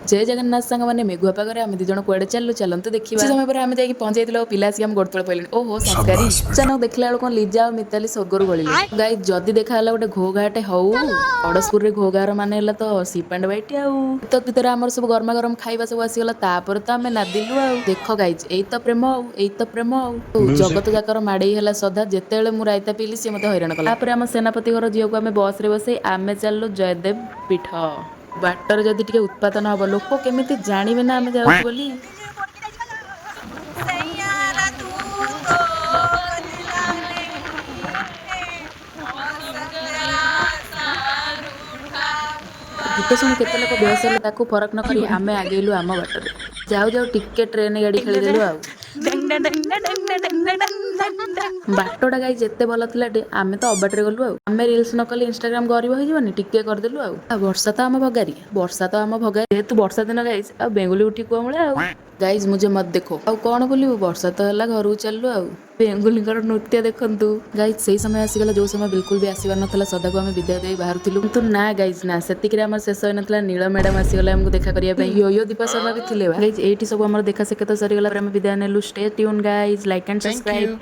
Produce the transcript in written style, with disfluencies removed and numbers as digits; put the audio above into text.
जय जगन्नाथ सांग मैंने मेघुआ पागरे आम दी जण कुआडे चलु चलंतु देखिबा से समय पर आम जाई पहुंच जाइतिलो पिला आसी हम गोडतळ पइले ओहो संस्कारी अचानक देखला बेलको लिजा और मिताली स्वर्गरु गळिले गाइस जदी देखा हला गोटे घोघाटे हौ अडसपुर रे घोघार माने हला तो सीप एंड वाइट आउ तो भीतर हमर सब गरमा गरम खाइबा सब आसी गला तापर तो आमे नादिलु आउ देख गाइस एई तो प्रेम आउ एई तो प्रेम आउ जगत जाकर माडेई हला सदा जेतेले मु रायता पीली से मते हैरान कला तापर हम सेनापति घर जियो को आमे बस रे बसे आमे चललो जयदेव पीठ बाटर जदि टिके उत्पादन हम लोक केमिति जानिबे ना आमे जाउ बोली गीत शुणी केते लोक बेहोश हेले ताकू फरक न करी आमे आगेलु आम बाटर जाऊ जाऊ टिके ट्रेन गाड़ी खेली देलु आउ बाटोटा गाई जेते भल थिला आमे तो अबाटरे गलु आउ आमे रील्स न कली इंस्टाग्राम गरीब होई जीवनी टिके कर देलु आउ वर्षा तो आम भगारी जेहेतु वर्षा दिन गाइस आ बेंगुली उठी कुमळे आउ गाइस मुझे मत देखो आउ कोन बोलिबो वर्षा तो हला घरु चलु आउ बेंगुलीकर नृत्य देखंतु गाइस सही समय आसीगला जो समय बिल्कुल भी आसीबार नथला सदा को आमे विदाय देई बाहर थिलु किंतु ना गाइस ना सेतिकरे हमर शेष होय नथला नील मैडम आसीगला हमको देखा करिया पे यो दीपा शर्मा भी थिले गाइस एठी सब हमर देखा से केत सरी गला पर आमे विदाय नेलु stay tuned guys like and subscribe